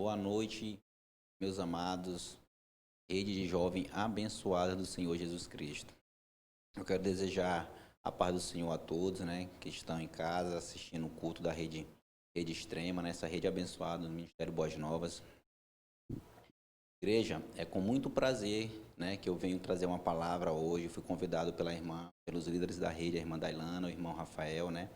Boa noite, meus amados, rede de jovem abençoada do Senhor Jesus Cristo. Eu quero desejar a paz do Senhor a todos, né, que estão em casa assistindo o culto da Rede Extrema, nessa rede abençoada do Ministério Boas Novas. Igreja, é com muito prazer, né, que eu venho trazer uma palavra hoje. Fui convidado pelos líderes da rede, a irmã Dailana, o irmão Rafael, né,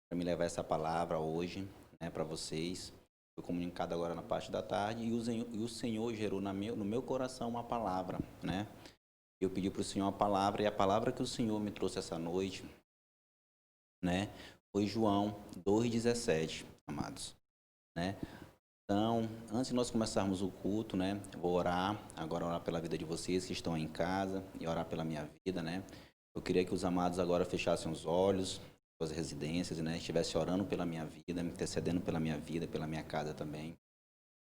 para me levar essa palavra hoje, né, para vocês. Foi comunicado agora na parte da tarde e o Senhor gerou no meu coração uma palavra, né? Eu pedi para o Senhor uma palavra e a palavra que o Senhor me trouxe essa noite, né, foi João 2,17, amados, né? Então, antes de nós começarmos o culto, né, eu vou orar pela vida de vocês que estão em casa e orar pela minha vida, né? Eu queria que os amados agora fechassem os olhos, suas residências, né, estivessem orando pela minha vida, me intercedendo pela minha vida, pela minha casa também.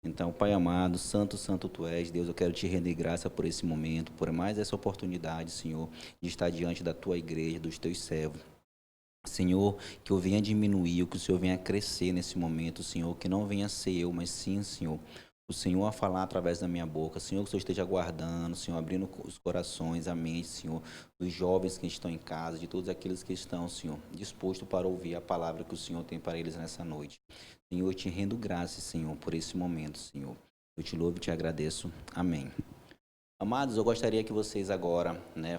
Então, Pai amado, Santo, Santo Tu és, Deus, eu quero te render graça por esse momento, por mais essa oportunidade, Senhor, de estar diante da Tua igreja, dos Teus servos. Senhor, que eu venha diminuir, que o Senhor venha crescer nesse momento, Senhor, que não venha ser eu, mas sim, Senhor, o Senhor a falar através da minha boca, Senhor, que o Senhor esteja guardando, Senhor, abrindo os corações, a mente, Senhor, dos jovens que estão em casa, de todos aqueles que estão, Senhor, dispostos para ouvir a palavra que o Senhor tem para eles nessa noite. Senhor, eu te rendo graças, Senhor, por esse momento, Senhor. Eu te louvo e te agradeço. Amém. Amados, eu gostaria que vocês agora, né,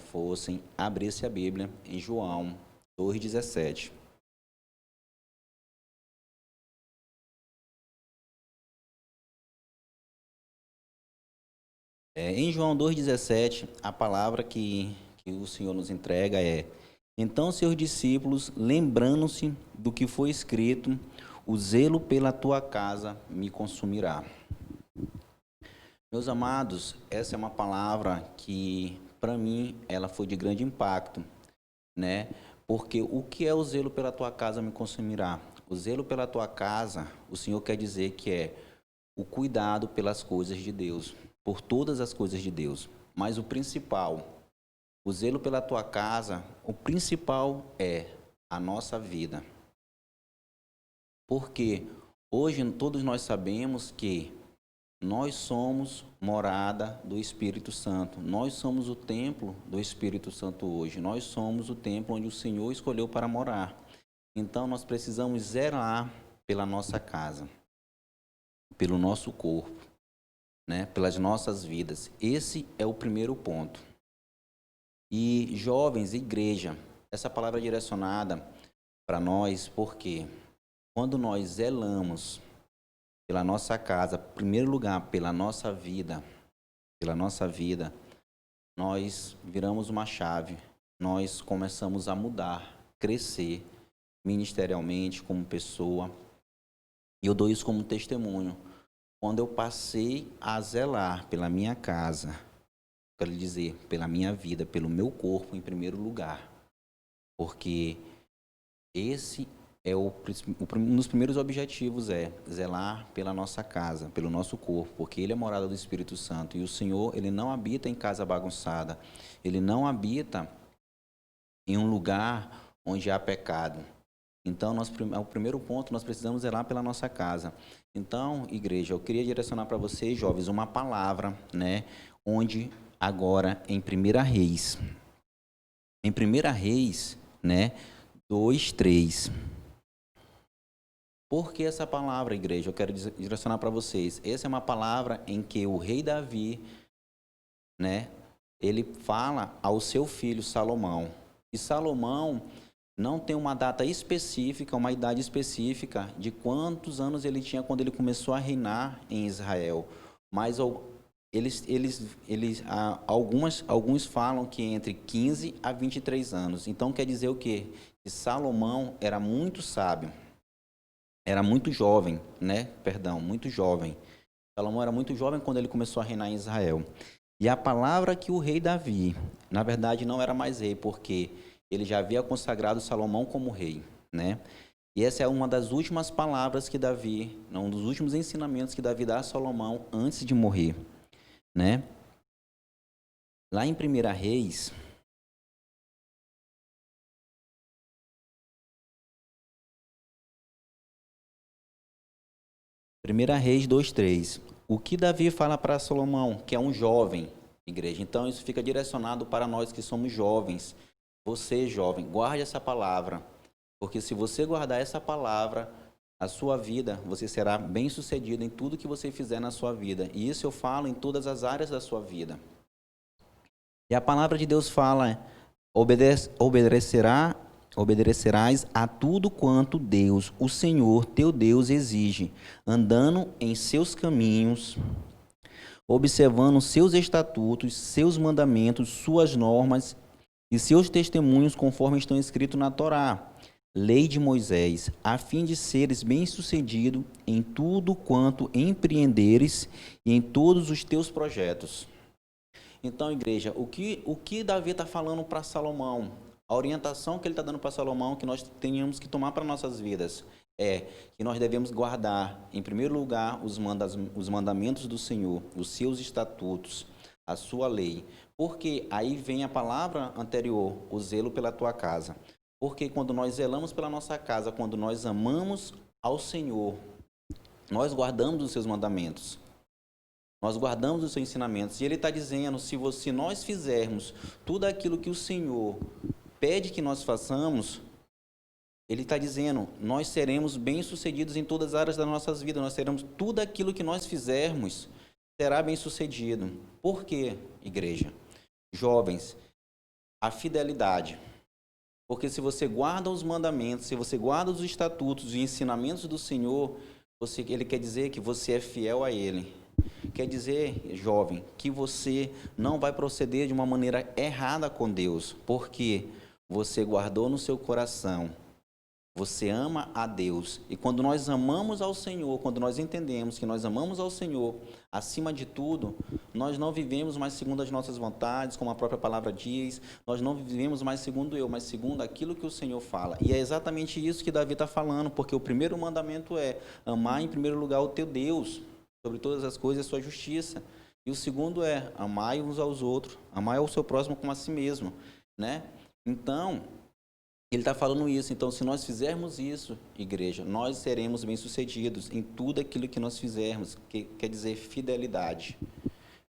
abrissem a Bíblia em João 2,17. Em João 2,17, a palavra que o Senhor nos entrega é: Então seus discípulos, lembrando-se do que foi escrito, o zelo pela tua casa me consumirá. Meus amados, essa é uma palavra que, para mim, ela foi de grande impacto, né? Porque o que é o zelo pela tua casa me consumirá? O zelo pela tua casa, o Senhor quer dizer que é o cuidado pelas coisas de Deus, por todas as coisas de Deus. Mas o principal, o zelo pela tua casa, o principal é a nossa vida. Porque hoje todos nós sabemos que nós somos morada do Espírito Santo. Nós somos o templo do Espírito Santo hoje. Nós somos o templo onde o Senhor escolheu para morar. Então nós precisamos zelar pela nossa casa, pelo nosso corpo, né, pelas nossas vidas. Esse é o primeiro ponto. E jovens, igreja, essa palavra é direcionada para nós porque quando nós zelamos pela nossa casa, em primeiro lugar, pela nossa vida, nós viramos uma chave, nós começamos a mudar, crescer ministerialmente como pessoa. E eu dou isso como testemunho. Quando eu passei a zelar pela minha casa, quero dizer, pela minha vida, pelo meu corpo em primeiro lugar, porque esse é um dos primeiros objetivos é zelar pela nossa casa, pelo nosso corpo, porque ele é morada do Espírito Santo e o Senhor, ele não habita em casa bagunçada, ele não habita em um lugar onde há pecado. Então, o primeiro ponto, nós precisamos zelar pela nossa casa. Então, igreja, eu queria direcionar para vocês, jovens, uma palavra, né, onde agora em 1 Reis, né, 2:3. Por que essa palavra, igreja? Eu quero direcionar para vocês. Essa é uma palavra em que o rei Davi, né, ele fala ao seu filho Salomão. E Salomão não tem uma data específica, uma idade específica de quantos anos ele tinha quando ele começou a reinar em Israel. Mas alguns falam que entre 15 a 23 anos. Então quer dizer o quê? Que Salomão era muito sábio. Era muito jovem, né? Perdão, muito jovem. Salomão era muito jovem quando ele começou a reinar em Israel. E a palavra que o rei Davi, na verdade não era mais rei, porque ele já havia consagrado Salomão como rei, né? E essa é uma das últimas palavras que Davi, um dos últimos ensinamentos que Davi dá a Salomão antes de morrer, né? Lá em 1 Reis, 1 Reis 2:3. O que Davi fala para Salomão, que é um jovem, igreja? Então, isso fica direcionado para nós que somos jovens. Você, jovem, guarde essa palavra, porque se você guardar essa palavra, a sua vida, você será bem-sucedido em tudo que você fizer na sua vida. E isso eu falo em todas as áreas da sua vida. E a palavra de Deus fala, obedecerás a tudo quanto Deus, o Senhor, teu Deus, exige, andando em seus caminhos, observando seus estatutos, seus mandamentos, suas normas e seus testemunhos, conforme estão escritos na Torá, lei de Moisés, a fim de seres bem-sucedido em tudo quanto empreenderes e em todos os teus projetos. Então, igreja, o que Davi está falando para Salomão, a orientação que ele está dando para Salomão, que nós tenhamos que tomar para nossas vidas, é que nós devemos guardar, em primeiro lugar, os mandamentos do Senhor, os seus estatutos, a sua lei. Porque aí vem a palavra anterior, o zelo pela tua casa. Porque quando nós zelamos pela nossa casa, quando nós amamos ao Senhor, nós guardamos os seus mandamentos. Nós guardamos os seus ensinamentos. E ele está dizendo, se nós fizermos tudo aquilo que o Senhor pede que nós façamos, ele está dizendo, nós seremos bem-sucedidos em todas as áreas das nossas vidas. Nós seremos tudo aquilo que nós fizermos, será bem-sucedido. Por quê, igreja? Jovens, a fidelidade. Porque se você guarda os mandamentos, se você guarda os estatutos e ensinamentos do Senhor, ele quer dizer que você é fiel a Ele. Quer dizer, jovem, que você não vai proceder de uma maneira errada com Deus, porque você guardou no seu coração, você ama a Deus. E quando nós amamos ao Senhor, quando nós entendemos que nós amamos ao Senhor, acima de tudo, nós não vivemos mais segundo as nossas vontades, como a própria palavra diz, nós não vivemos mais segundo eu, mas segundo aquilo que o Senhor fala. E é exatamente isso que Davi está falando, porque o primeiro mandamento é amar em primeiro lugar o teu Deus, sobre todas as coisas, a sua justiça. E o segundo é amar uns aos outros, amar ao seu próximo como a si mesmo, né? Então, ele está falando isso. Então, se nós fizermos isso, igreja, nós seremos bem-sucedidos em tudo aquilo que nós fizermos, que quer dizer fidelidade.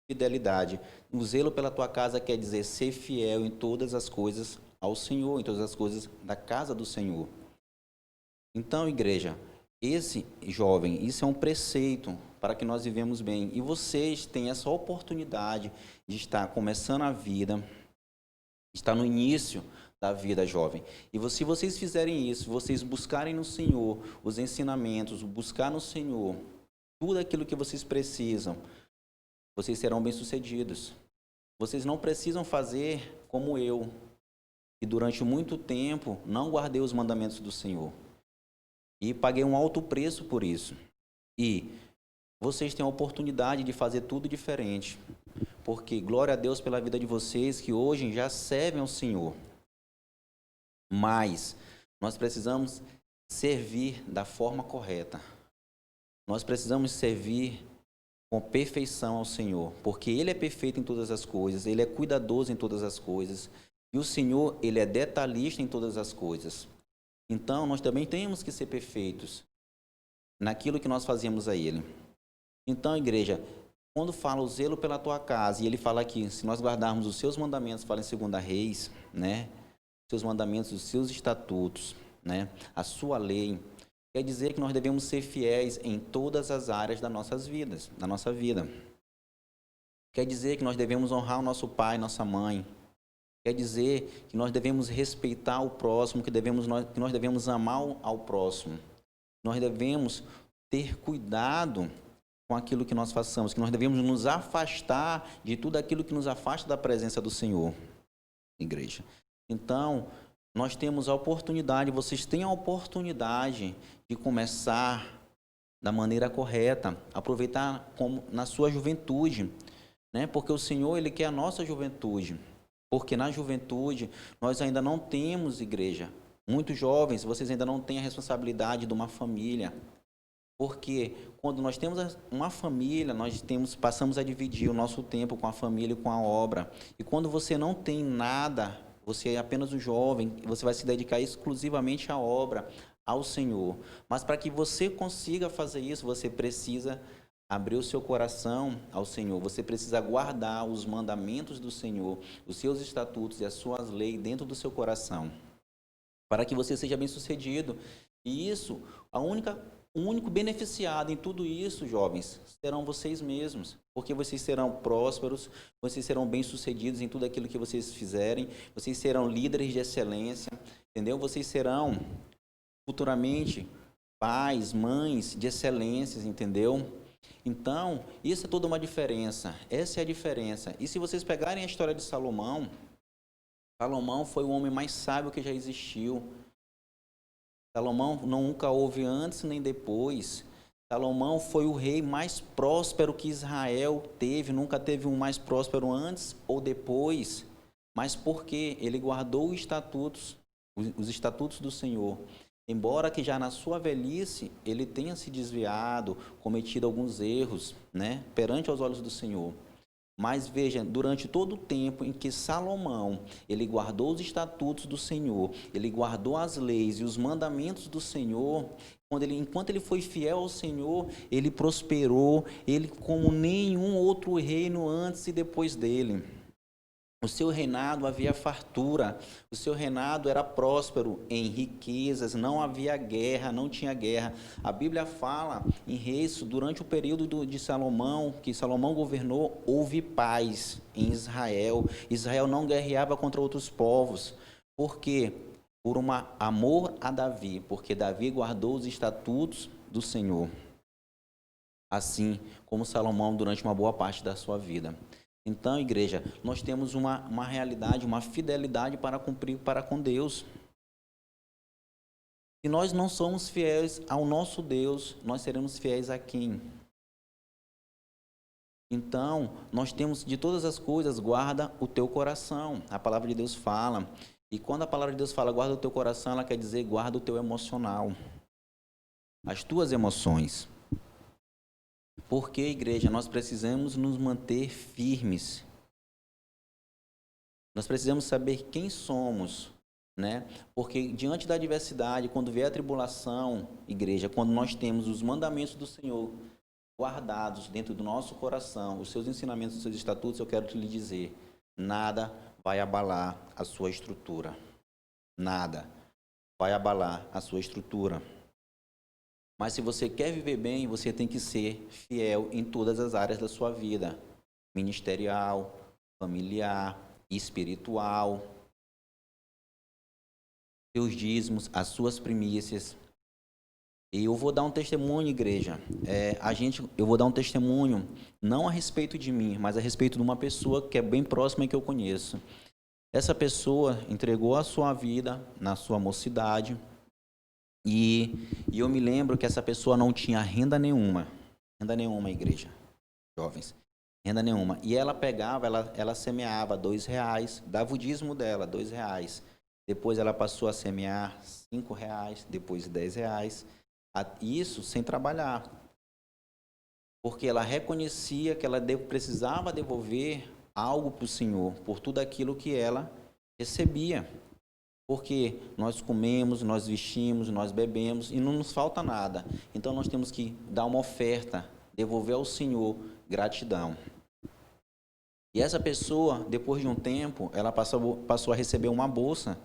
Fidelidade. O zelo pela tua casa quer dizer ser fiel em todas as coisas ao Senhor, em todas as coisas da casa do Senhor. Então, igreja, esse jovem, isso é um preceito para que nós vivemos bem. E vocês têm essa oportunidade de estar começando a vida, estar no início da vida, jovem. E se vocês fizerem isso, vocês buscarem no Senhor os ensinamentos, buscar no Senhor tudo aquilo que vocês precisam, vocês serão bem-sucedidos. Vocês não precisam fazer como eu, que durante muito tempo não guardei os mandamentos do Senhor. E paguei um alto preço por isso. E vocês têm a oportunidade de fazer tudo diferente. Porque glória a Deus pela vida de vocês que hoje já servem ao Senhor. Mas nós precisamos servir da forma correta. Nós precisamos servir com perfeição ao Senhor, porque Ele é perfeito em todas as coisas, Ele é cuidadoso em todas as coisas, e o Senhor, Ele é detalhista em todas as coisas. Então, nós também temos que ser perfeitos naquilo que nós fazemos a Ele. Então, igreja, quando fala o zelo pela tua casa, e Ele fala aqui, se nós guardarmos os seus mandamentos, fala em 2 Reis, né? Seus mandamentos, os seus estatutos, né? A sua lei, quer dizer que nós devemos ser fiéis em todas as áreas das nossas vidas, da nossa vida. Quer dizer que nós devemos honrar o nosso pai, nossa mãe. Quer dizer que nós devemos respeitar o próximo, que nós devemos amar ao próximo. Nós devemos ter cuidado com aquilo que nós façamos, que nós devemos nos afastar de tudo aquilo que nos afasta da presença do Senhor, igreja. Então, nós temos a oportunidade, vocês têm a oportunidade de começar da maneira correta, aproveitar como na sua juventude, né? Porque o Senhor, Ele quer a nossa juventude, porque na juventude nós ainda não temos, igreja, muitos jovens, vocês ainda não têm a responsabilidade de uma família, porque quando nós temos uma família, passamos a dividir o nosso tempo com a família e com a obra, e quando você não tem nada, você é apenas um jovem, você vai se dedicar exclusivamente à obra, ao Senhor. Mas para que você consiga fazer isso, você precisa abrir o seu coração ao Senhor. Você precisa guardar os mandamentos do Senhor, os seus estatutos e as suas leis dentro do seu coração, para que você seja bem-sucedido. E isso, o único beneficiado em tudo isso, jovens, serão vocês mesmos, porque vocês serão prósperos, vocês serão bem-sucedidos em tudo aquilo que vocês fizerem, vocês serão líderes de excelência, entendeu? Vocês serão futuramente pais, mães de excelências, entendeu? Então, isso é toda uma diferença. Essa é a diferença. E se vocês pegarem a história de Salomão, Salomão foi o homem mais sábio que já existiu. Salomão nunca houve antes nem depois. Salomão foi o rei mais próspero que Israel teve. Nunca teve um mais próspero antes ou depois. Mas por quê? Ele guardou os estatutos do Senhor. Embora que já na sua velhice ele tenha se desviado, cometido alguns erros, né, perante aos olhos do Senhor. Mas veja, durante todo o tempo em que Salomão, ele guardou os estatutos do Senhor, ele guardou as leis e os mandamentos do Senhor, enquanto ele foi fiel ao Senhor, ele prosperou, ele como nenhum outro reino antes e depois dele. O seu reinado havia fartura, o seu reinado era próspero em riquezas, não havia guerra, não tinha guerra. A Bíblia fala em Reis, durante o período de Salomão, que Salomão governou, houve paz em Israel. Israel não guerreava contra outros povos. Por quê? Por um amor a Davi, porque Davi guardou os estatutos do Senhor. Assim como Salomão durante uma boa parte da sua vida. Então, igreja, nós temos uma realidade, uma fidelidade para cumprir para com Deus. Se nós não somos fiéis ao nosso Deus, nós seremos fiéis a quem? Então, nós temos de todas as coisas, guarda o teu coração. A palavra de Deus fala. E quando a palavra de Deus fala, guarda o teu coração, ela quer dizer, guarda o teu emocional. As tuas emoções. Porque, igreja, nós precisamos nos manter firmes. Nós precisamos saber quem somos, né? Porque diante da adversidade, quando vier a tribulação, igreja, quando nós temos os mandamentos do Senhor guardados dentro do nosso coração, os seus ensinamentos, os seus estatutos, eu quero te lhe dizer, nada vai abalar a sua estrutura. Nada vai abalar a sua estrutura. Mas se você quer viver bem, você tem que ser fiel em todas as áreas da sua vida. Ministerial, familiar, espiritual. Seus dízimos, as suas primícias. E eu vou dar um testemunho, igreja. Eu vou dar um testemunho, não a respeito de mim, mas a respeito de uma pessoa que é bem próxima e que eu conheço. Essa pessoa entregou a sua vida na sua mocidade. E eu me lembro que essa pessoa não tinha renda nenhuma, igreja, jovens, renda nenhuma. E ela pegava, ela semeava R$2, dava o dízimo dela, R$2. Depois ela passou a semear R$5, depois R$10. Isso sem trabalhar. Porque ela reconhecia que ela precisava devolver algo para o Senhor, por tudo aquilo que ela recebia. Porque nós comemos, nós vestimos, nós bebemos e não nos falta nada. Então nós temos que dar uma oferta, devolver ao Senhor gratidão. E essa pessoa, depois de um tempo, ela passou a receber uma bolsa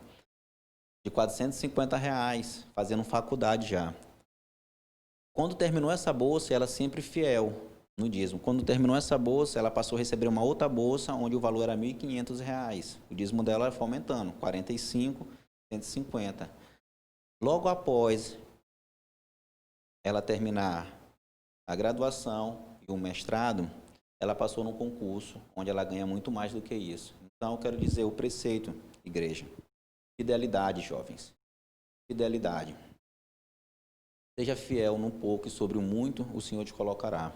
de R$450, fazendo faculdade já. Quando terminou essa bolsa, ela sempre fiel no dízimo. Quando terminou essa bolsa, ela passou a receber uma outra bolsa, onde o valor era R$1.500. O dízimo dela foi aumentando, 45, 150. Logo após ela terminar a graduação e o mestrado, ela passou num concurso, onde ela ganha muito mais do que isso. Então, eu quero dizer o preceito, igreja. Fidelidade, jovens. Fidelidade. Seja fiel no pouco e sobre o muito o Senhor te colocará.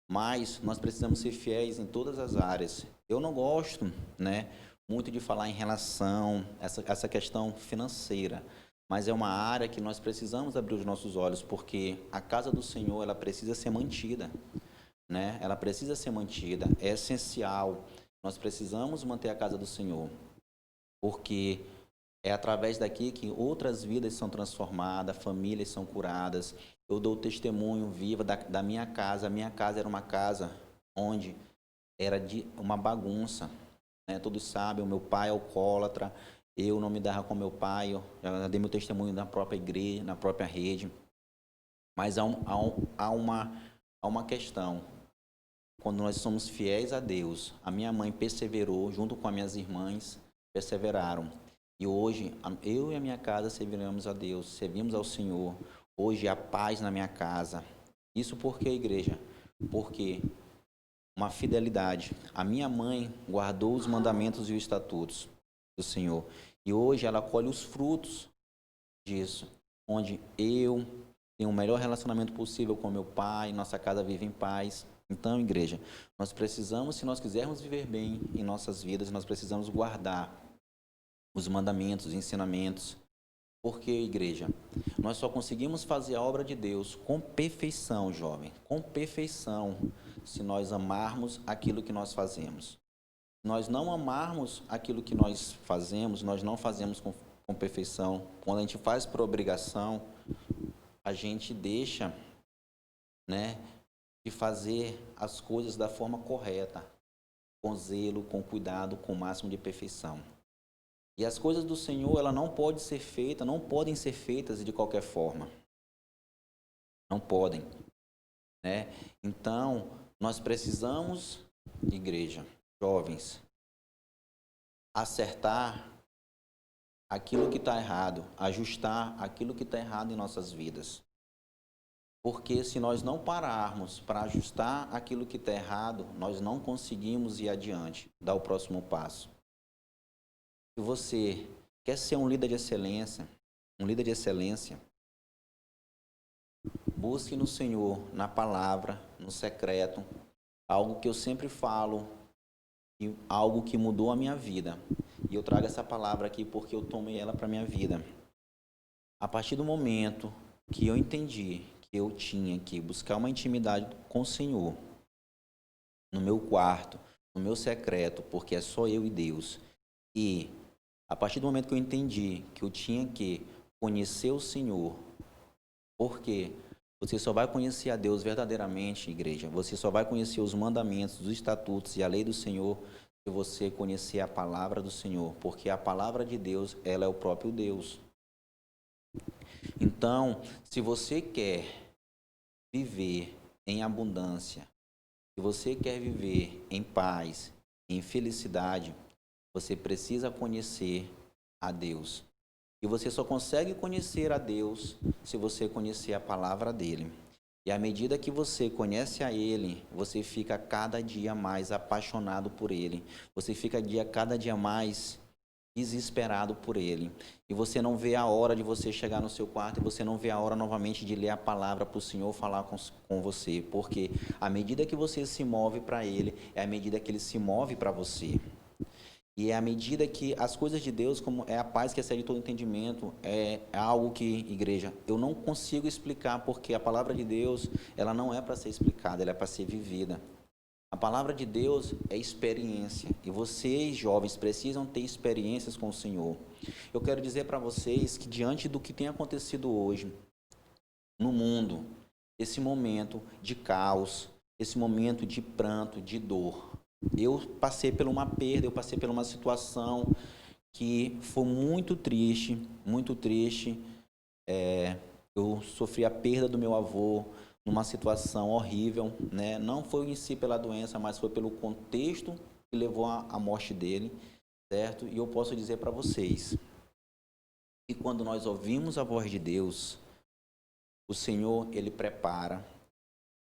Mas nós precisamos ser fiéis em todas as áreas. Eu não gosto, muito de falar em relação a essa questão financeira, mas é uma área que nós precisamos abrir os nossos olhos, porque a casa do Senhor, ela precisa ser mantida, Ela precisa ser mantida, é essencial. Nós precisamos manter a casa do Senhor, porque É através daqui que outras vidas são transformadas, famílias são curadas. Eu dou testemunho vivo da minha casa. A minha casa era uma casa onde era de uma bagunça, né? Todos sabem, o meu pai é alcoólatra, eu não me dava com meu pai, eu já dei meu testemunho na própria igreja, na própria rede. Mas há uma questão. Quando nós somos fiéis a Deus, a minha mãe perseverou, junto com as minhas irmãs, perseveraram. E hoje, eu e a minha casa serviremos a Deus, servimos ao Senhor. Hoje há paz na minha casa. Isso por quê, igreja? Porque uma fidelidade. A minha mãe guardou os mandamentos e os estatutos do Senhor. E hoje ela colhe os frutos disso, onde eu tenho o melhor relacionamento possível com meu pai, nossa casa vive em paz. Então, igreja, nós precisamos, se nós quisermos viver bem em nossas vidas, nós precisamos guardar os mandamentos, os ensinamentos. Porque, igreja, nós só conseguimos fazer a obra de Deus com perfeição, jovem, com perfeição, se nós amarmos aquilo que nós fazemos. Se nós não amarmos aquilo que nós fazemos, nós não fazemos com perfeição. Quando a gente faz por obrigação, a gente deixa, né, de fazer as coisas da forma correta, com zelo, com cuidado, com o máximo de perfeição. E as coisas do Senhor, ela não pode ser feita, não podem ser feitas de qualquer forma. Não podem, né? Então, nós precisamos, igreja, jovens, acertar aquilo que está errado, ajustar aquilo que está errado em nossas vidas. Porque se nós não pararmos para ajustar aquilo que está errado, nós não conseguimos ir adiante, dar o próximo passo. Se você quer ser um líder de excelência, busque no Senhor, na palavra, no secreto, algo que eu sempre falo, algo que mudou a minha vida. E eu trago essa palavra aqui porque eu tomei ela para a minha vida. A partir do momento que eu entendi que eu tinha que buscar uma intimidade com o Senhor, no meu quarto, no meu secreto, porque é só eu e Deus, e a partir do momento que eu entendi que eu tinha que conhecer o Senhor, porque você só vai conhecer a Deus verdadeiramente, igreja, você só vai conhecer os mandamentos, os estatutos e a lei do Senhor se você conhecer a palavra do Senhor, porque a palavra de Deus, ela é o próprio Deus. Então, se você quer viver em abundância, se você quer viver em paz, em felicidade, você precisa conhecer a Deus. E você só consegue conhecer a Deus se você conhecer a palavra dele. E à medida que você conhece a ele, você fica cada dia mais apaixonado por ele. Você fica cada dia mais desesperado por ele. E você não vê a hora de você chegar no seu quarto e você não vê a hora novamente de ler a palavra para o Senhor falar com você. Porque à medida que você se move para ele, é à medida que ele se move para você. E é à medida que as coisas de Deus, como é a paz que excede todo entendimento, é algo que, igreja, eu não consigo explicar, porque a palavra de Deus, ela não é para ser explicada, ela é para ser vivida. A palavra de Deus é experiência, e vocês, jovens, precisam ter experiências com o Senhor. Eu quero dizer para vocês que, diante do que tem acontecido hoje no mundo, esse momento de caos, esse momento de pranto, de dor, eu passei por uma perda, eu passei por uma situação que foi muito triste, muito triste. Eu sofri a perda do meu avô numa situação horrível, né? Não foi em si pela doença, mas foi pelo contexto que levou à morte dele, certo? E eu posso dizer para vocês que quando nós ouvimos a voz de Deus, o Senhor, ele prepara,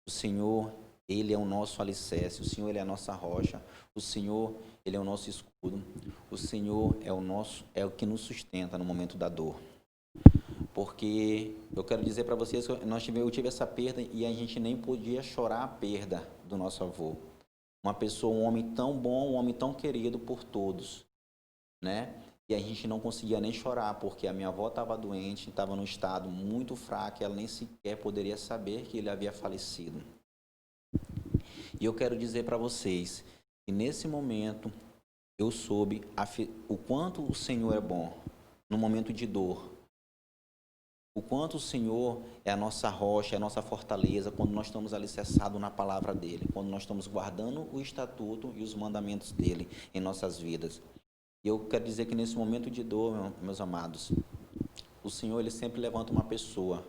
o Senhor, ele é o nosso alicerce, o Senhor, ele é a nossa rocha, o Senhor, ele é o nosso escudo, o Senhor é o que nos sustenta no momento da dor. Porque eu quero dizer para vocês que eu tive essa perda e a gente nem podia chorar a perda do nosso avô. Uma pessoa, um homem tão bom, um homem tão querido por todos, né? E a gente não conseguia nem chorar, porque a minha avó estava doente, estava num estado muito fraco, e ela nem sequer poderia saber que ele havia falecido. E eu quero dizer para vocês que nesse momento eu soube o quanto o Senhor é bom. no momento de dor. O quanto o Senhor é a nossa rocha, é a nossa fortaleza, quando nós estamos alicerçados na palavra dEle, quando nós estamos guardando o estatuto e os mandamentos dEle em nossas vidas. E eu quero dizer que nesse momento de dor, meus amados, o Senhor, Ele sempre levanta uma pessoa.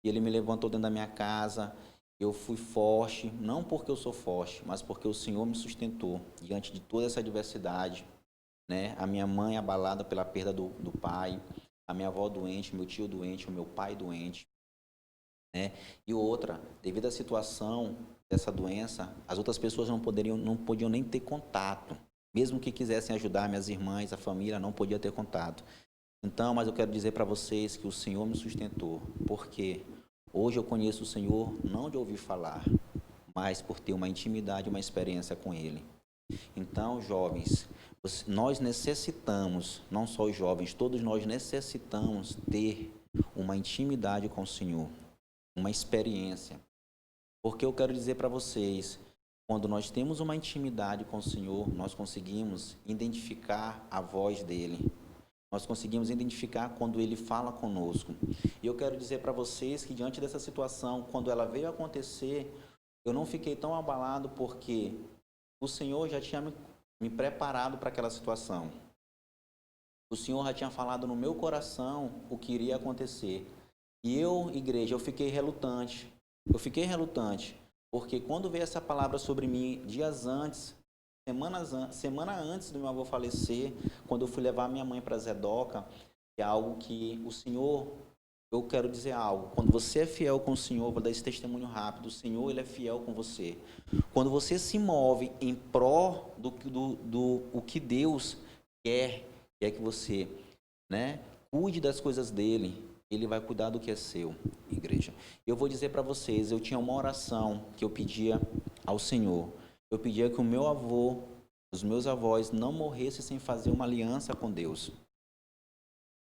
E Ele me levantou dentro da minha casa. Eu fui forte, não porque eu sou forte, mas porque o Senhor me sustentou diante de toda essa adversidade, né? A minha mãe abalada pela perda do pai, a minha avó doente, meu tio doente, o meu pai doente, né? E outra, devido à situação dessa doença, as outras pessoas não podiam nem ter contato. Mesmo que quisessem ajudar, minhas irmãs, a família, não podia ter contato. Então, mas eu quero dizer para vocês que o Senhor me sustentou, porque hoje eu conheço o Senhor não de ouvir falar, mas por ter uma intimidade, uma experiência com Ele. Então, jovens, nós necessitamos, não só os jovens, todos nós necessitamos ter uma intimidade com o Senhor, uma experiência. Porque eu quero dizer para vocês, quando nós temos uma intimidade com o Senhor, nós conseguimos identificar a voz dEle. Nós conseguimos identificar quando Ele fala conosco. E eu quero dizer para vocês que diante dessa situação, quando ela veio acontecer, eu não fiquei tão abalado porque o Senhor já tinha me preparado para aquela situação. O Senhor já tinha falado no meu coração o que iria acontecer. E eu, igreja, eu fiquei relutante. Porque quando veio essa palavra sobre mim, dias antes, semana antes do meu avô falecer, quando eu fui levar minha mãe para Zedoca, é algo que o Senhor, eu quero dizer algo, quando você é fiel com o Senhor, vou dar esse testemunho rápido, o Senhor, Ele é fiel com você. Quando você se move em pró do o que Deus quer que você, né, cuide das coisas dEle, Ele vai cuidar do que é seu, igreja. Eu vou dizer para vocês, eu tinha uma oração que eu pedia ao Senhor. Eu pedia que o meu avô, os meus avós, não morressem sem fazer uma aliança com Deus.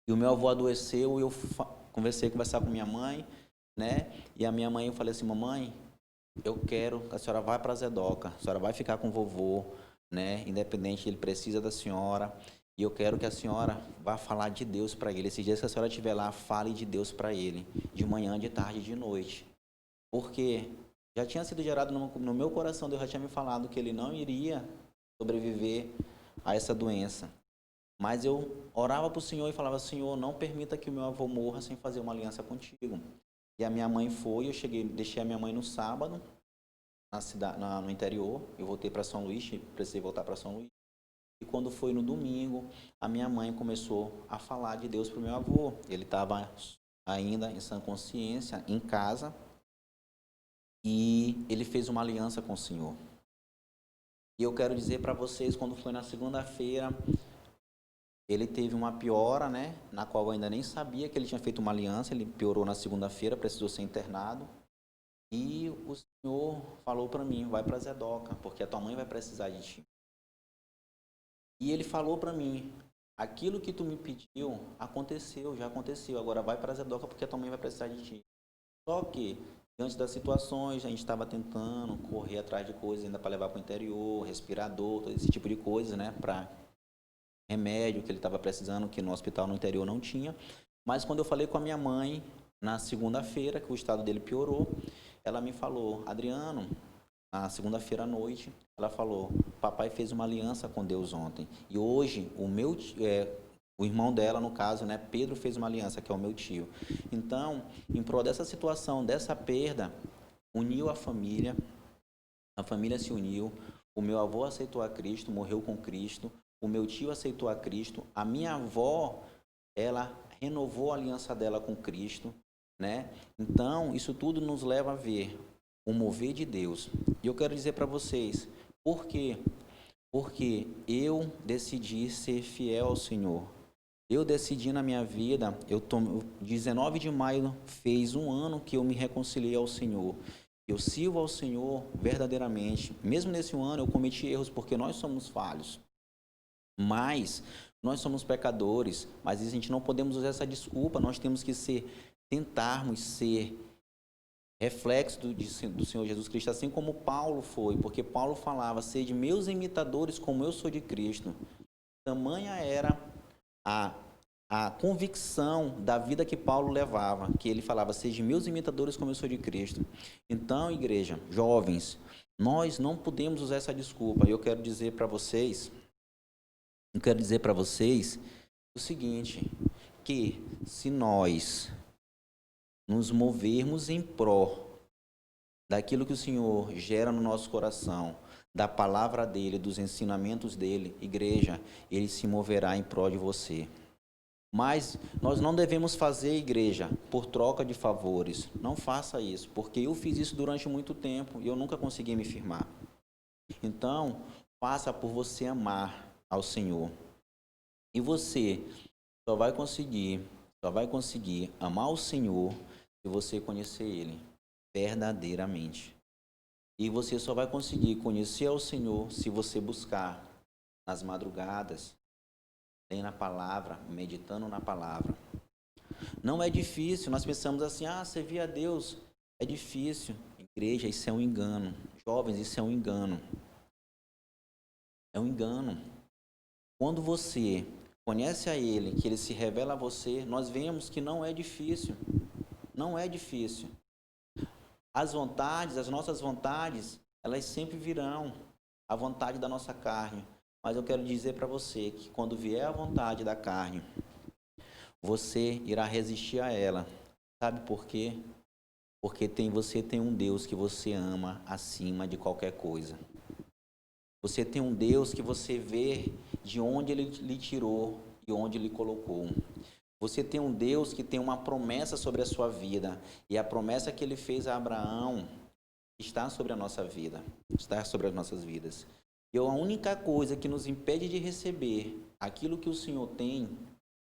E o meu avô adoeceu e eu conversar com minha mãe, né? E a minha mãe, eu falei assim, mamãe, eu quero que a senhora vá para Zedoca, a senhora vai ficar com o vovô, né? Independente, ele precisa da senhora. E eu quero que a senhora vá falar de Deus para ele. Esses dias que a senhora estiver lá, fale de Deus para ele. De manhã, de tarde, de noite. Porque já tinha sido gerado no meu coração, Deus já tinha me falado que ele não iria sobreviver a essa doença. Mas eu orava para o Senhor e falava, Senhor, não permita que o meu avô morra sem fazer uma aliança contigo. E a minha mãe foi, eu cheguei, deixei a minha mãe no sábado, no interior, eu voltei para São Luís, precisei voltar para São Luís. E quando foi no domingo, a minha mãe começou a falar de Deus para o meu avô. Ele estava ainda em sã consciência, em casa, e ele fez uma aliança com o Senhor. E eu quero dizer para vocês, quando foi na segunda-feira, ele teve uma piora, né? Na qual eu ainda nem sabia que ele tinha feito uma aliança. Ele piorou na segunda-feira, precisou ser internado. E o Senhor falou para mim, vai para Zedoca, porque a tua mãe vai precisar de ti. E ele falou para mim, aquilo que tu me pediu, aconteceu, já aconteceu. Agora vai para Zedoca, porque a tua mãe vai precisar de ti. Só que, diante das situações, a gente estava tentando correr atrás de coisas ainda para levar para o interior, respirador, todo esse tipo de coisa, né? Para remédio que ele estava precisando, que no hospital no interior não tinha. Mas quando eu falei com a minha mãe, na segunda-feira, que o estado dele piorou, ela me falou, Adriano, na segunda-feira à noite, ela falou, papai fez uma aliança com Deus ontem. E hoje, o irmão dela, no caso, né, Pedro, fez uma aliança, que é o meu tio. Então, em prol dessa situação, dessa perda, uniu a família se uniu, o meu avô aceitou a Cristo, morreu com Cristo, o meu tio aceitou a Cristo, a minha avó, ela renovou a aliança dela com Cristo, né? Então, isso tudo nos leva a ver o mover de Deus. E eu quero dizer para vocês, por quê? Porque eu decidi ser fiel ao Senhor. Eu decidi na minha vida, 19 de maio fez um ano que eu me reconciliei ao Senhor. Eu sirvo ao Senhor verdadeiramente. Mesmo nesse ano eu cometi erros porque nós somos falhos. Mas nós somos pecadores, mas a gente não podemos usar essa desculpa, nós temos que tentarmos ser reflexo do Senhor Jesus Cristo, assim como Paulo foi, porque Paulo falava, sede meus imitadores como eu sou de Cristo. Tamanha era a a convicção da vida que Paulo levava, que ele falava, sejam meus imitadores como eu sou de Cristo. Então, igreja, jovens, nós não podemos usar essa desculpa. Eu quero dizer para vocês o seguinte, que se nós nos movermos em pró daquilo que o Senhor gera no nosso coração, da palavra dele, dos ensinamentos dele, igreja, ele se moverá em prol de você. Mas nós não devemos fazer, igreja, por troca de favores. Não faça isso, porque eu fiz isso durante muito tempo e eu nunca consegui me firmar. Então, faça por você amar ao Senhor. E você só vai conseguir amar o Senhor se você conhecer Ele verdadeiramente. E você só vai conseguir conhecer ao Senhor se você buscar nas madrugadas, lendo a palavra, meditando na palavra. Não é difícil, nós pensamos assim, servir a Deus é difícil. Igreja, isso é um engano. Jovens, isso é um engano. É um engano. Quando você conhece a Ele, que Ele se revela a você, nós vemos que não é difícil. Não é difícil. As nossas vontades, elas sempre virão. A vontade da nossa carne. Mas eu quero dizer para você que quando vier a vontade da carne, você irá resistir a ela. Sabe por quê? Porque você tem um Deus que você ama acima de qualquer coisa. Você tem um Deus que você vê de onde Ele lhe tirou e onde Ele colocou. Você tem um Deus que tem uma promessa sobre a sua vida. E a promessa que Ele fez a Abraão está sobre a nossa vida. Está sobre as nossas vidas. E a única coisa que nos impede de receber aquilo que o Senhor tem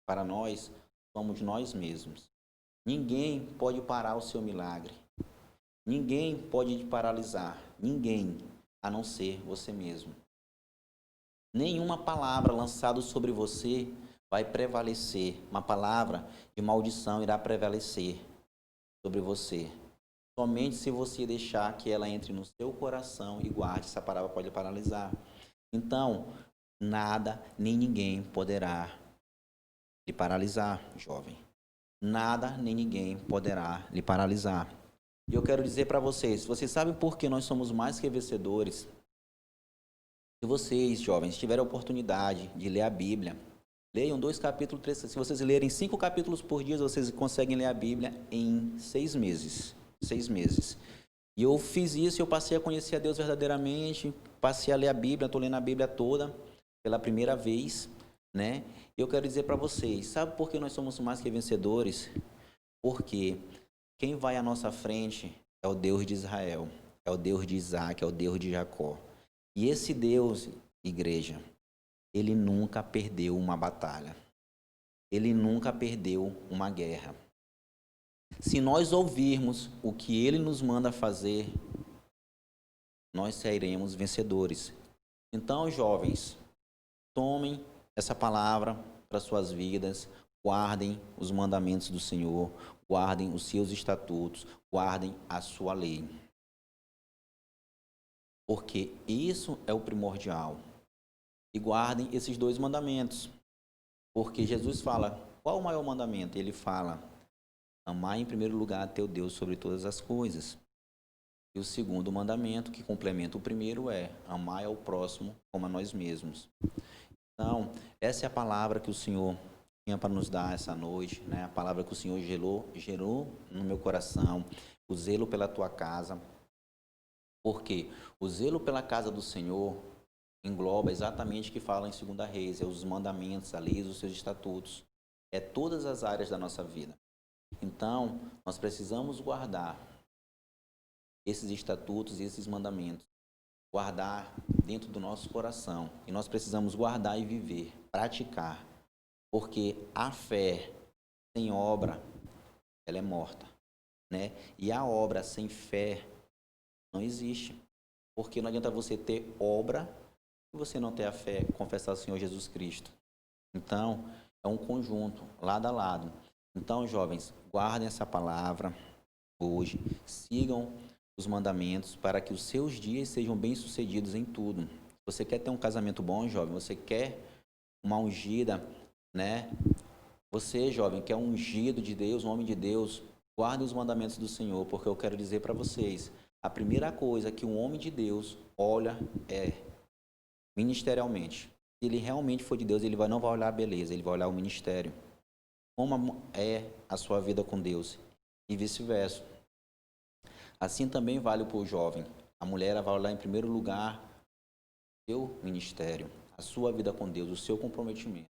para nós, somos nós mesmos. Ninguém pode parar o seu milagre. Ninguém pode te paralisar. Ninguém, a não ser você mesmo. Nenhuma palavra lançada sobre você vai prevalecer. Uma palavra de maldição irá prevalecer sobre você. Somente se você deixar que ela entre no seu coração e guarde, essa palavra pode paralisar. Então, nada nem ninguém poderá lhe paralisar, jovem. Nada nem ninguém poderá lhe paralisar. E eu quero dizer para vocês sabem por que nós somos mais que vencedores? Se vocês, jovens, tiverem a oportunidade de ler a Bíblia, leiam 2 capítulos, 3, se vocês lerem 5 capítulos por dia, vocês conseguem ler a Bíblia em 6 meses. 6 meses. E eu fiz isso, eu passei a conhecer a Deus verdadeiramente, passei a ler a Bíblia, estou lendo a Bíblia toda pela primeira vez, né? E eu quero dizer para vocês, sabe por que nós somos mais que vencedores? Porque quem vai à nossa frente é o Deus de Israel, é o Deus de Isaac, é o Deus de Jacó. E esse Deus, igreja, ele nunca perdeu uma batalha. Ele nunca perdeu uma guerra. Se nós ouvirmos o que Ele nos manda fazer, nós seremos vencedores. Então, jovens, tomem essa palavra para suas vidas, guardem os mandamentos do Senhor, guardem os seus estatutos, guardem a sua lei. Porque isso é o primordial. E guardem esses 2 mandamentos. Porque Jesus fala, qual o maior mandamento? Ele fala, amar em primeiro lugar teu Deus sobre todas as coisas. E o segundo mandamento, que complementa o primeiro, é amar ao próximo como a nós mesmos. Então, essa é a palavra que o Senhor tinha para nos dar essa noite, né? A palavra que o Senhor gerou no meu coração, o zelo pela tua casa. Porque o zelo pela casa do Senhor engloba exatamente o que fala em 2 Reis, é os mandamentos, a lei, os seus estatutos. É todas as áreas da nossa vida. Então, nós precisamos guardar esses estatutos e esses mandamentos. Guardar dentro do nosso coração. E nós precisamos guardar e viver, praticar. Porque a fé sem obra, ela é morta, né? E a obra sem fé não existe. Porque não adianta você ter obra se você não ter a fé, confessar o Senhor Jesus Cristo. Então, é um conjunto, lado a lado. Então, jovens, guardem essa palavra hoje, sigam os mandamentos para que os seus dias sejam bem-sucedidos em tudo. Você quer ter um casamento bom, jovem? Você quer uma ungida, né? Você, jovem, que é um ungido de Deus, um homem de Deus, guarde os mandamentos do Senhor, porque eu quero dizer para vocês, a primeira coisa que um homem de Deus olha é ministerialmente. Se ele realmente for de Deus, ele não vai olhar a beleza, ele vai olhar o ministério. Como é a sua vida com Deus e vice-versa. Assim também vale para o jovem. A mulher vai olhar em primeiro lugar o seu ministério, a sua vida com Deus, o seu comprometimento.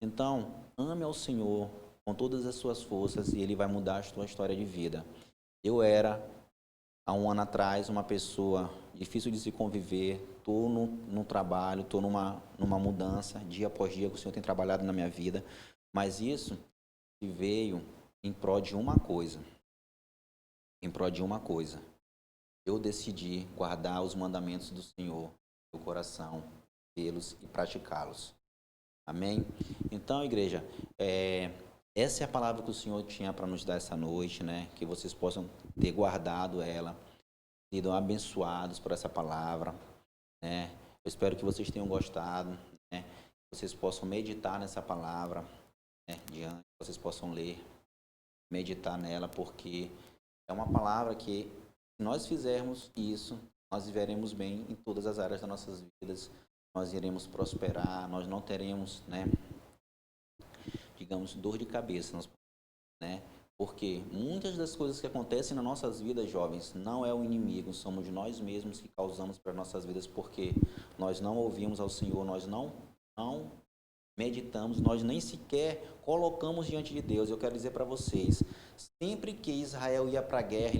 Então, ame ao Senhor com todas as suas forças e Ele vai mudar a sua história de vida. Eu era, há um ano atrás, uma pessoa difícil de se conviver, estou no trabalho, estou numa mudança, dia após dia, que o Senhor tem trabalhado na minha vida, mas isso veio em prol de uma coisa. Em prol de uma coisa. Eu decidi guardar os mandamentos do Senhor no coração, tê-los e praticá-los. Amém? Então, igreja, essa é a palavra que o Senhor tinha para nos dar essa noite, né? Que vocês possam ter guardado ela, sido abençoados por essa palavra, né? Eu espero que vocês tenham gostado, né? Que vocês possam meditar nessa palavra, né? Diante, que vocês possam ler, meditar nela, porque é uma palavra que, se nós fizermos isso, nós viveremos bem em todas as áreas das nossas vidas, nós iremos prosperar, nós não teremos, né, digamos, dor de cabeça, né? Porque muitas das coisas que acontecem nas nossas vidas, jovens, não é o inimigo, somos nós mesmos que causamos para nossas vidas, porque nós não ouvimos ao Senhor, nós não meditamos, nós nem sequer colocamos diante de Deus. Eu quero dizer para vocês, sempre que Israel ia para a guerra,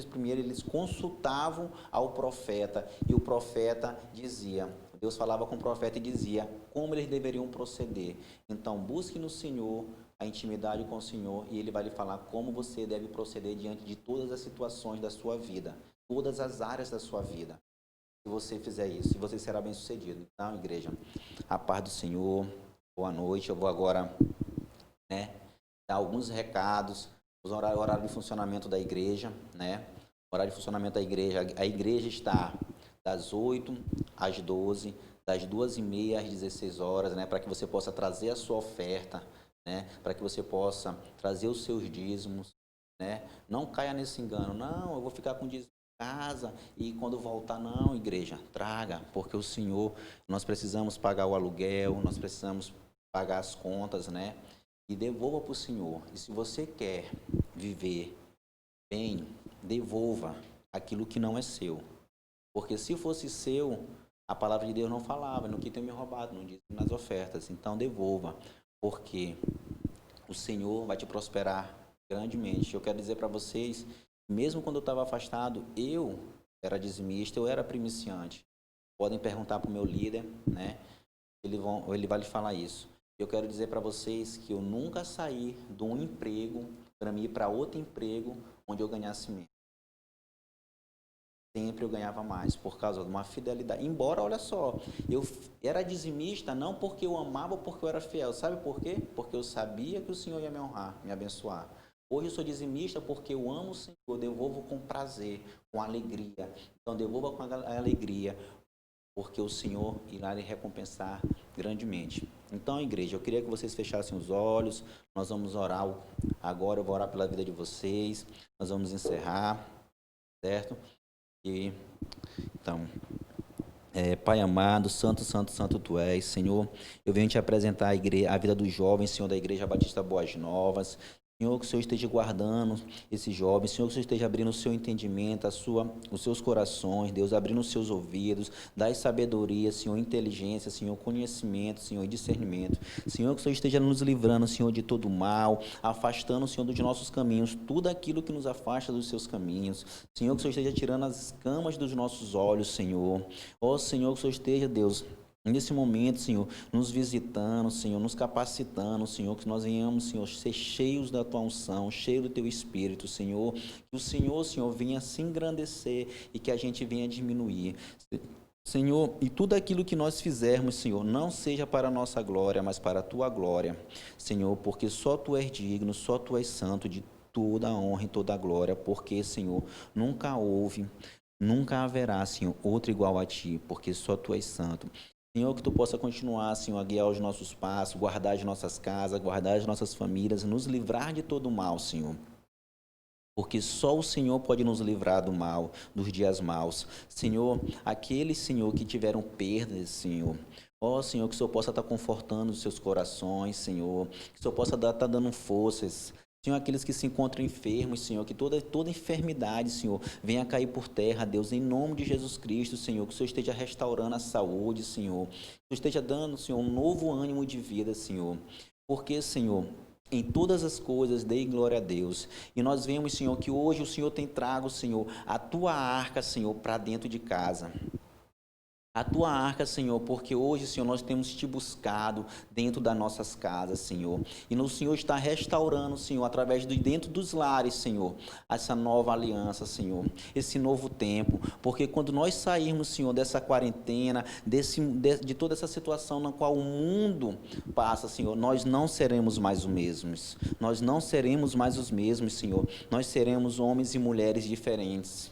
primeiro eles consultavam ao profeta, e o profeta dizia, Deus falava com o profeta e dizia como eles deveriam proceder. Então, busque no Senhor a intimidade com o Senhor, e Ele vai lhe falar como você deve proceder diante de todas as situações da sua vida, todas as áreas da sua vida. Se você fizer isso, você será bem sucedido. Então, igreja, a paz do Senhor, boa noite. Eu vou agora, né, dar alguns recados, o horário de funcionamento da igreja, né? O horário de funcionamento da igreja, a igreja está das 8 às 12, das 2h30 às 16 horas, né? Para que você possa trazer a sua oferta, né? Para que você possa trazer os seus dízimos, né? Não caia nesse engano, não, eu vou ficar com dízimo em casa e quando voltar, não, igreja, traga, porque o Senhor, nós precisamos pagar o aluguel, nós precisamos pagar as contas, né? E devolva para o Senhor. E se você quer viver bem, devolva aquilo que não é seu. Porque se fosse seu, a palavra de Deus não falava, no que tem me roubado, não diz nas ofertas. Então devolva, porque o Senhor vai te prosperar grandemente. Eu quero dizer para vocês, mesmo quando eu estava afastado, eu era dizimista, eu era primiciante. Podem perguntar para o meu líder, né? Ele vai lhe falar isso. Eu quero dizer para vocês que eu nunca saí de um emprego para mim ir para outro emprego onde eu ganhasse menos. Sempre eu ganhava mais por causa de uma fidelidade. Embora, olha só, eu era dizimista não porque eu amava ou porque eu era fiel. Sabe por quê? Porque eu sabia que o Senhor ia me honrar, me abençoar. Hoje eu sou dizimista porque eu amo o Senhor, eu devolvo com prazer, com alegria. Então, devolva com alegria, porque o Senhor irá lhe recompensar grandemente. Então, igreja, eu queria que vocês fechassem os olhos, nós vamos orar agora, eu vou orar pela vida de vocês, nós vamos encerrar, certo? E, então, Pai amado, santo, santo, santo Tu és, Senhor, eu venho te apresentar a vida dos jovens, Senhor, da Igreja Batista Boas Novas. Senhor, que o Senhor esteja guardando esses jovens, Senhor, que o Senhor esteja abrindo o seu entendimento, os seus corações, Deus, abrindo os seus ouvidos, dai sabedoria, Senhor, inteligência, Senhor, conhecimento, Senhor, e discernimento. Senhor, que o Senhor esteja nos livrando, Senhor, de todo mal, afastando, Senhor, dos nossos caminhos, tudo aquilo que nos afasta dos seus caminhos. Senhor, que o Senhor esteja tirando as escamas dos nossos olhos, Senhor. Ó, Senhor, que o Senhor esteja, Deus, nesse momento, Senhor, nos visitando, Senhor, nos capacitando, Senhor, que nós venhamos, Senhor, ser cheios da Tua unção, cheios do Teu Espírito, Senhor, que o Senhor, Senhor, venha se engrandecer e que a gente venha diminuir. Senhor, e tudo aquilo que nós fizermos, Senhor, não seja para a nossa glória, mas para a Tua glória, Senhor, porque só Tu és digno, só Tu és santo de toda a honra e toda a glória, porque, Senhor, nunca houve, nunca haverá, Senhor, outro igual a Ti, porque só Tu és santo. Senhor, que Tu possa continuar, Senhor, a guiar os nossos passos, guardar as nossas casas, guardar as nossas famílias, nos livrar de todo o mal, Senhor. Porque só o Senhor pode nos livrar do mal, dos dias maus. Senhor, aqueles, Senhor, que tiveram perdas, Senhor. Ó, Senhor, que o Senhor possa estar confortando os seus corações, Senhor. Que o Senhor possa estar dando forças. Senhor, aqueles que se encontram enfermos, Senhor, que toda enfermidade, Senhor, venha cair por terra, Deus, em nome de Jesus Cristo, Senhor, que o Senhor esteja restaurando a saúde, Senhor, que o Senhor esteja dando, Senhor, um novo ânimo de vida, Senhor, porque, Senhor, em todas as coisas, dê glória a Deus. E nós vemos, Senhor, que hoje o Senhor tem trago, Senhor, a Tua arca, Senhor, para dentro de casa. A Tua arca, Senhor, porque hoje, Senhor, nós temos Te buscado dentro das nossas casas, Senhor. E o Senhor está restaurando, Senhor, através de dentro dos lares, Senhor, essa nova aliança, Senhor, esse novo tempo. Porque quando nós sairmos, Senhor, dessa quarentena, de toda essa situação na qual o mundo passa, Senhor, nós não seremos mais os mesmos. Nós não seremos mais os mesmos, Senhor. Nós seremos homens e mulheres diferentes.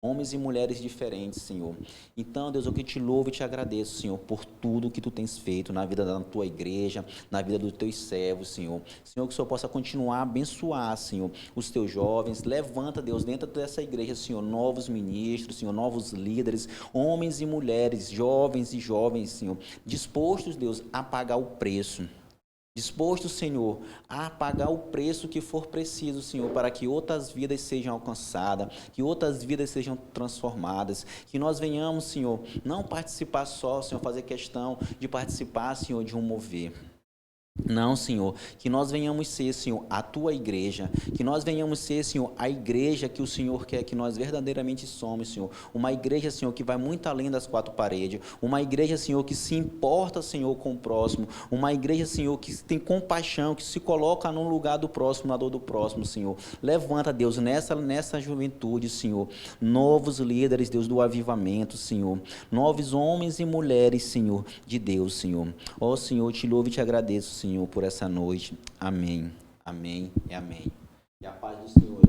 Homens e mulheres diferentes, Senhor. Então, Deus, eu que te louvo e te agradeço, Senhor, por tudo que Tu tens feito na vida da Tua igreja, na vida dos Teus servos, Senhor. Senhor, que o Senhor possa continuar a abençoar, Senhor, os Teus jovens. Levanta, Deus, dentro dessa igreja, Senhor, novos ministros, Senhor, novos líderes, homens e mulheres, jovens e jovens, Senhor, dispostos, Deus, a pagar o preço. Disposto, Senhor, a pagar o preço que for preciso, Senhor, para que outras vidas sejam alcançadas, que outras vidas sejam transformadas, que nós venhamos, Senhor, não participar só, Senhor, fazer questão de participar, Senhor, de um mover. Não, Senhor, que nós venhamos ser, Senhor, a Tua igreja, que nós venhamos ser, Senhor, a igreja que o Senhor quer que nós verdadeiramente somos, Senhor, uma igreja, Senhor, que vai muito além das quatro paredes, uma igreja, Senhor, que se importa, Senhor, com o próximo, uma igreja, Senhor, que tem compaixão, que se coloca no lugar do próximo, na dor do próximo, Senhor. Levanta, Deus, nessa juventude, Senhor, novos líderes, Deus, do avivamento, Senhor, novos homens e mulheres, Senhor, de Deus, Senhor. Ó, Senhor, te louvo e te agradeço, Senhor, por essa noite. Amém. Amém e amém. E a paz do Senhor